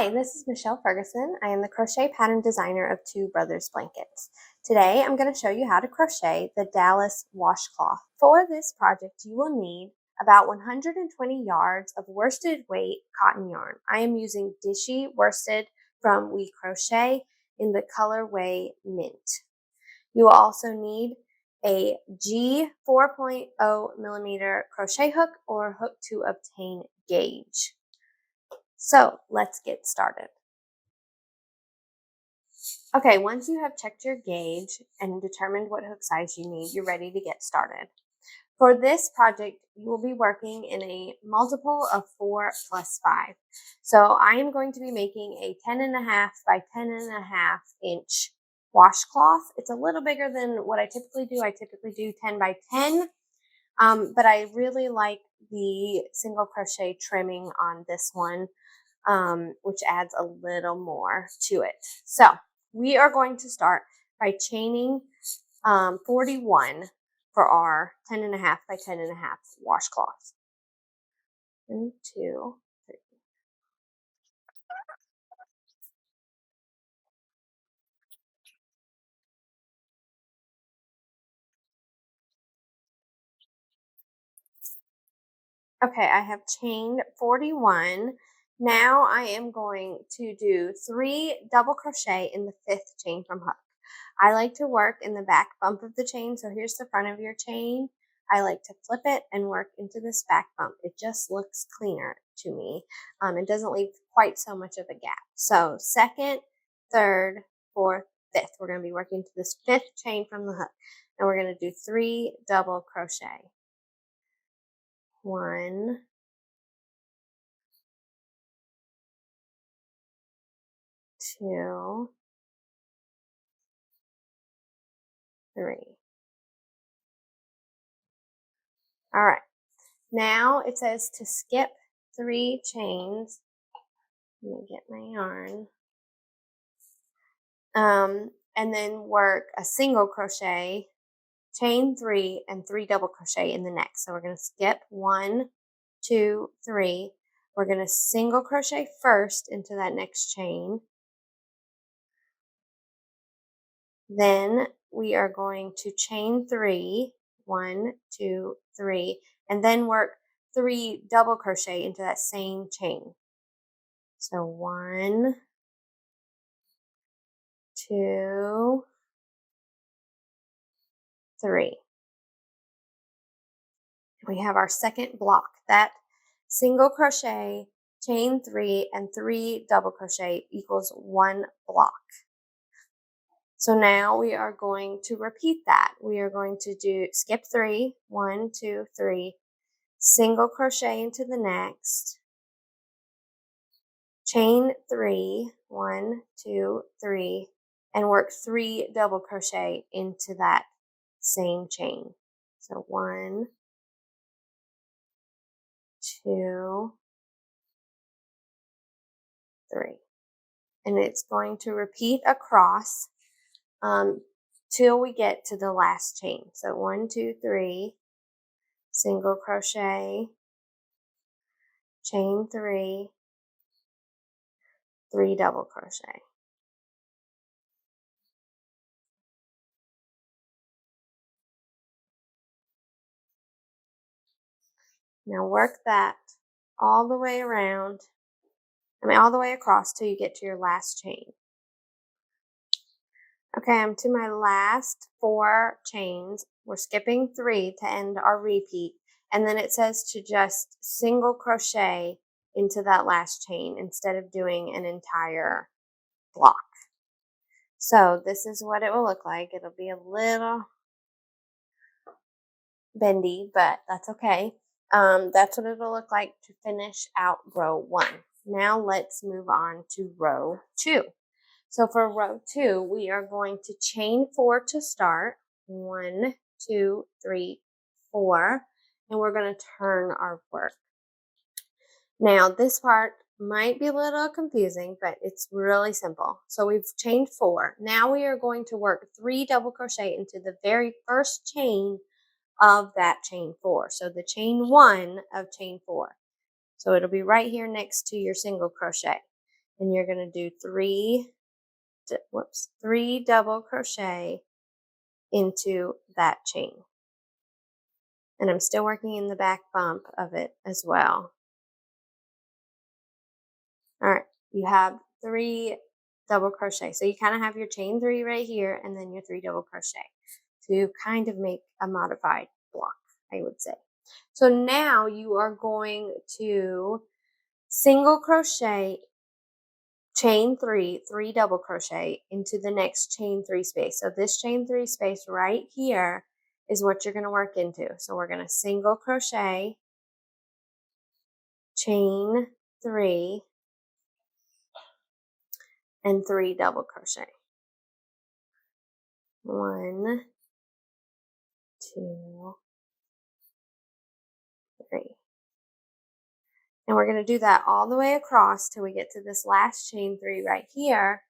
Hi, this is Michelle Ferguson. I am the crochet pattern designer of Two Brothers Blankets. Today I'm going to show you how to crochet the Dallas washcloth. For this project you will need about 120 yards of worsted weight cotton yarn. I am using Dishy worsted from We Crochet in the colorway Mint. You will also need a G 4.0 millimeter crochet hook or hook to obtain gauge. So let's get started. Okay, once you have checked your gauge and determined what hook size you need, you're ready to get started. For this project, you will be working in a multiple of 4 plus 5. So I am going to be making a 10.5 by 10.5 inch washcloth. It's a little bigger than what I typically do. I typically do 10 by 10, but I really like the single crochet trimming on this one. Which adds a little more to it. So we are going to start by chaining 41 for our 10.5 by 10.5 washcloth. 1, 2, 3. Okay, I have chained 41. Now I am going to do 3 double crochet in the 5th chain from hook. I like to work in the back bump of the chain. So here's the front of your chain. I like to flip it and work into this back bump. It just looks cleaner to me. It doesn't leave quite so much of a gap. So 2nd, 3rd, 4th, 5th. We're going to be working to this 5th chain from the hook. And we're going to do 3 double crochet. 1, 2, 3. All right. Now it says to skip 3 chains. Let me get my yarn. And then work a single crochet, chain 3, and 3 double crochet in the next. So we're going to skip 1, 2, 3. We're going to single crochet first into that next chain. Then we are going to chain 3, 1, 2, 3, and then work 3 double crochet into that same chain. So 1, 2, 3. We have our second block. That single crochet, chain 3, and 3 double crochet equals 1 block. So now we are going to repeat that. We are going to do skip 3, 1, 2, 3, single crochet into the next, chain 3, 1, 2, 3, and work 3 double crochet into that same chain. So 1, 2, 3. And it's going to repeat across till we get to the last chain. So 1, 2, 3, single crochet, chain 3, 3 double crochet. Now work that all the way around, all the way across till you get to your last chain. Okay, I'm to my last 4 chains. We're skipping 3 to end our repeat. And then it says to just single crochet into that last chain instead of doing an entire block. So this is what it will look like. It'll be a little bendy, but that's okay. That's what it'll look like to finish out row 1. Now let's move on to row 2. So for row 2, we are going to chain 4 to start. 1, 2, 3, 4. And we're going to turn our work. Now this part might be a little confusing, but it's really simple. So we've chained 4. Now we are going to work 3 double crochet into the very first chain of that chain 4. So the chain 1 of chain 4. So it'll be right here next to your single crochet. and you're going to do three double crochet into that chain. And I'm still working in the back bump of it as well. All right, you have 3 double crochet. So you kind of have your chain 3 right here and then your 3 double crochet to kind of make a modified block, I would say. So now you are going to single crochet, chain 3 double crochet into the next chain 3 space. So this chain 3 space right here is what you're going to work into. So we're going to single crochet, chain 3, and 3 double crochet. 1, 2, 3. And we're going to do that all the way across till we get to this last chain 3 right here.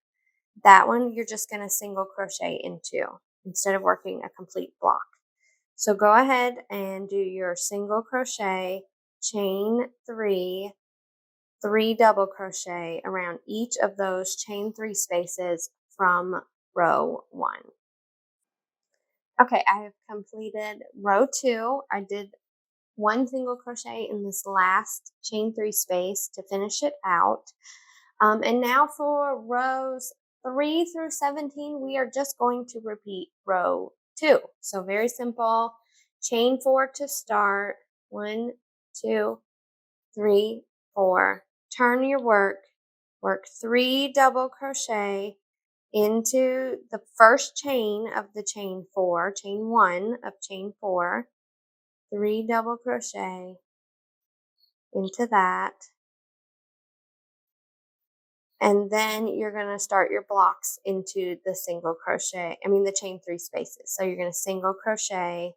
That one you're just going to single crochet into instead of working a complete block. So go ahead and do your single crochet, chain 3, 3 double crochet around each of those chain 3 spaces from row 1. Okay, I have completed row 2. I did 1 single crochet in this last chain 3 space to finish it out. And now for rows 3 through 17, we are just going to repeat row 2. So very simple. Chain 4 to start. 1, 2, 3, 4. Turn your work. Work 3 double crochet into the first chain of the chain 4, chain 1 of chain 4. 3 double crochet into that. And then you're going to start your blocks into the the chain 3 spaces. So you're going to single crochet,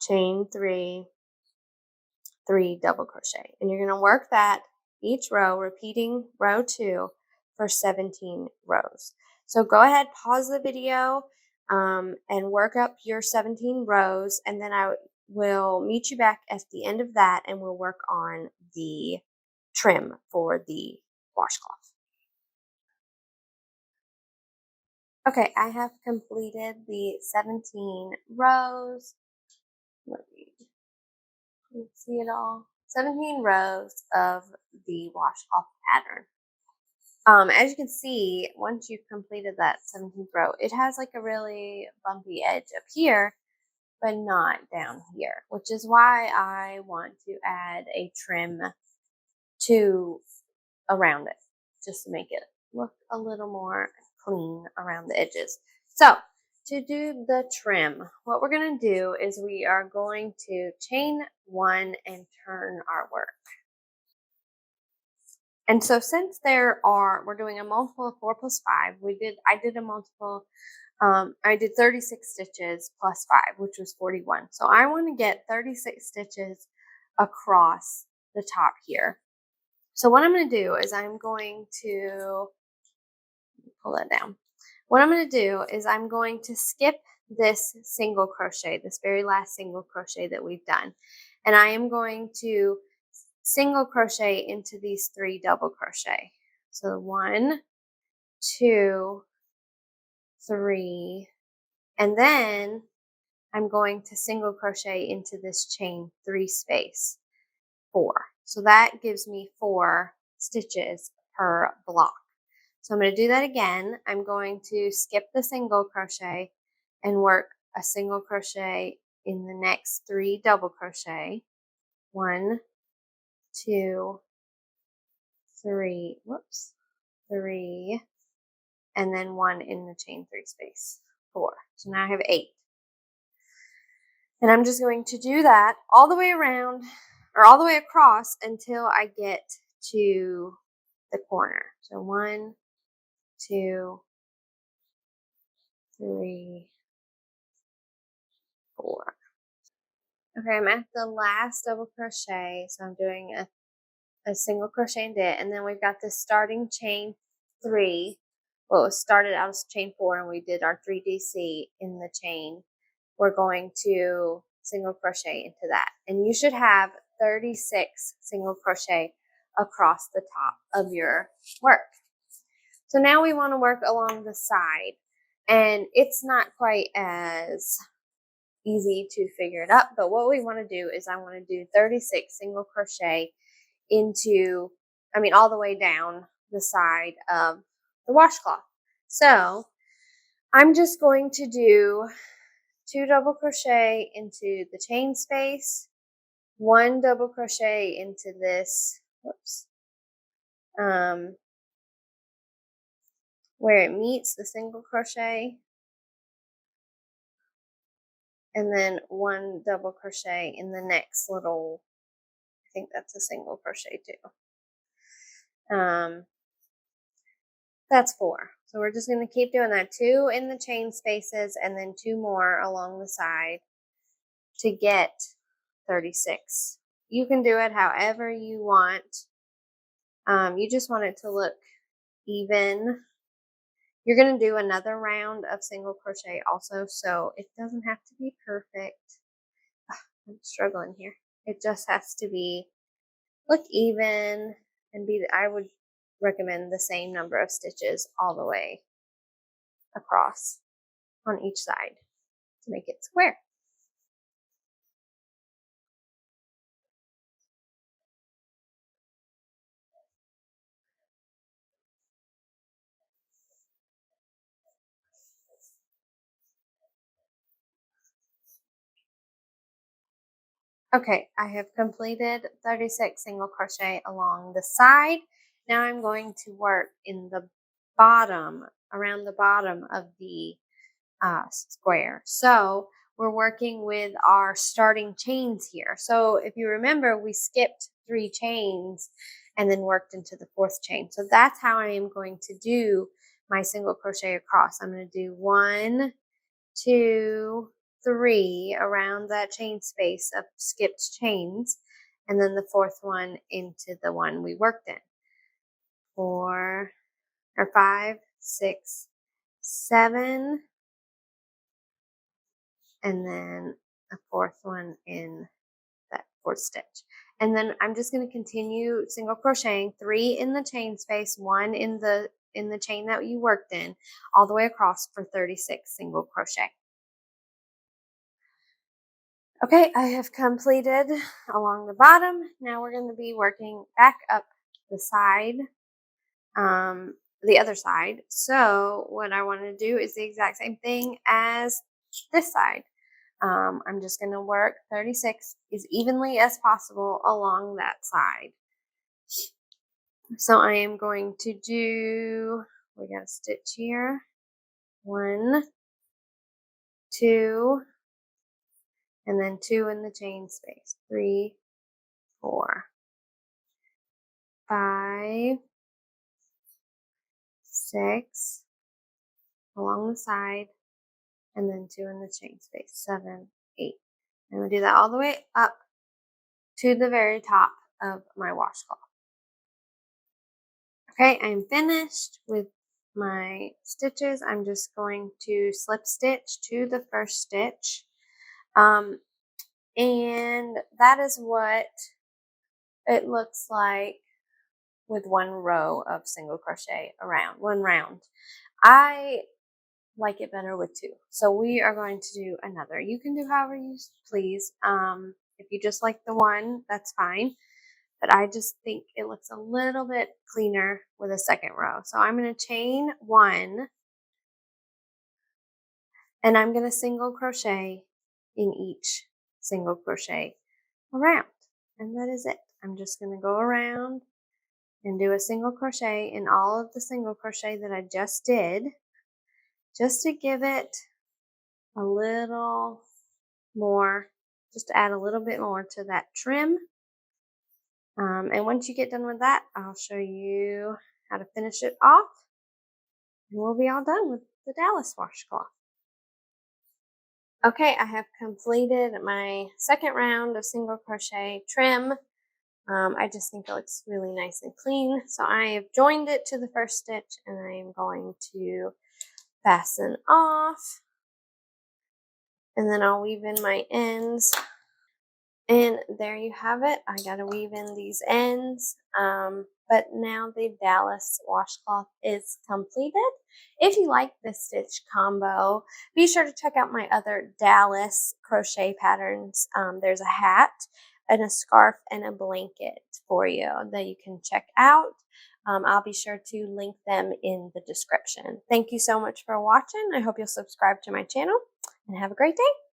chain 3, 3 double crochet. And you're going to work that each row, repeating row 2 for 17 rows. So go ahead, pause the video, and work up your 17 rows. And then I will meet you back at the end of that and we'll work on the trim for the washcloth. Okay, I have completed the 17 rows. Let me see it all. 17 rows of the washcloth pattern. As you can see, once you've completed that 17th row, it has like a really bumpy edge up here, but not down here, which is why I want to add a trim around it, just to make it look a little more clean around the edges. So to do the trim, what we're going to do is we are going to chain 1 and turn our work. And so since we're doing a multiple of 4 plus 5, I did a multiple, I did 36 stitches plus 5, which was 41. So I want to get 36 stitches across the top here. So what I'm going to do is I'm going to pull that down. What I'm going to do is I'm going to skip this single crochet, this very last single crochet that we've done. And I am going to single crochet into these 3 double crochet. So 1, 2, 3, and then I'm going to single crochet into this chain 3 space, 4. So that gives me 4 stitches per block. So I'm going to do that again. I'm going to skip the single crochet and work a single crochet in the next 3 double crochet. 1, 2, 3, 3, and then 1 in the chain 3 space, 4. So now I have 8. And I'm just going to do that all the way around, or all the way across until I get to the corner. So 1, 2, 3, 4. Okay, I'm at the last double crochet, so I'm doing a single crochet into it, and then we've got this starting chain 3. Well, it started out as chain 4, and we did our 3DC in the chain. We're going to single crochet into that, and you should have 36 single crochet across the top of your work. So now we want to work along the side, and it's not quite as easy to figure it out, but what we want to do is I want to do 36 single crochet into, all the way down the side of the washcloth. So I'm just going to do 2 double crochet into the chain space, 1 double crochet into this, where it meets the single crochet, and then 1 double crochet in the next little, I think that's a single crochet too. That's 4. So we're just going to keep doing that. 2 in the chain spaces and then 2 more along the side to get 36. You can do it however you want. You just want it to look even. You're going to do another round of single crochet also, so it doesn't have to be perfect. I'm struggling here. It just has to look even and I would recommend the same number of stitches all the way across on each side to make it square. Okay, I have completed 36 single crochet along the side. Now I'm going to work in the bottom, around the bottom of the square. So we're working with our starting chains here. So if you remember, we skipped 3 chains and then worked into the 4th chain. So that's how I am going to do my single crochet across. I'm going to do 1, 2, 3 around that chain space of skipped chains, and then the 4th one into the one we worked in. 4 or 5, 6, 7, and then a 4th one in that 4th stitch. And then I'm just going to continue single crocheting 3 in the chain space, 1 in the chain that you worked in, all the way across for 36 single crochet. Okay, I have completed along the bottom. Now we're going to be working back up the side, the other side. So what I want to do is the exact same thing as this side. I'm just going to work 36 as evenly as possible along that side. So I am going to do, we got a stitch here, 1, 2, and then 2 in the chain space, 3, 4, 5, 6 along the side, and then 2 in the chain space, 7, 8. I'm going to do that all the way up to the very top of my washcloth. Okay, I'm finished with my stitches. I'm just going to slip stitch to the first stitch. And that is what it looks like with 1 row of single crochet around, 1 round. I like it better with 2. So we are going to do another. You can do however you please. If you just like the 1, that's fine. But I just think it looks a little bit cleaner with a 2nd row. So I'm going to chain 1, and I'm going to single crochet in each single crochet around. And that is it. I'm just going to go around and do a single crochet in all of the single crochet that I just did, just to give it a little more, just to add a little bit more to that trim. And once you get done with that, I'll show you how to finish it off, and we'll be all done with the Dallas washcloth. Okay, I have completed my 2nd round of single crochet trim. I just think it looks really nice and clean. So I have joined it to the first stitch, and I am going to fasten off, and then I'll weave in my ends. And there you have it. I got to weave in these ends. But now the Dallas washcloth is completed. If you like this stitch combo, be sure to check out my other Dallas crochet patterns. There's a hat and a scarf and a blanket for you that you can check out. I'll be sure to link them in the description. Thank you so much for watching. I hope you'll subscribe to my channel and have a great day.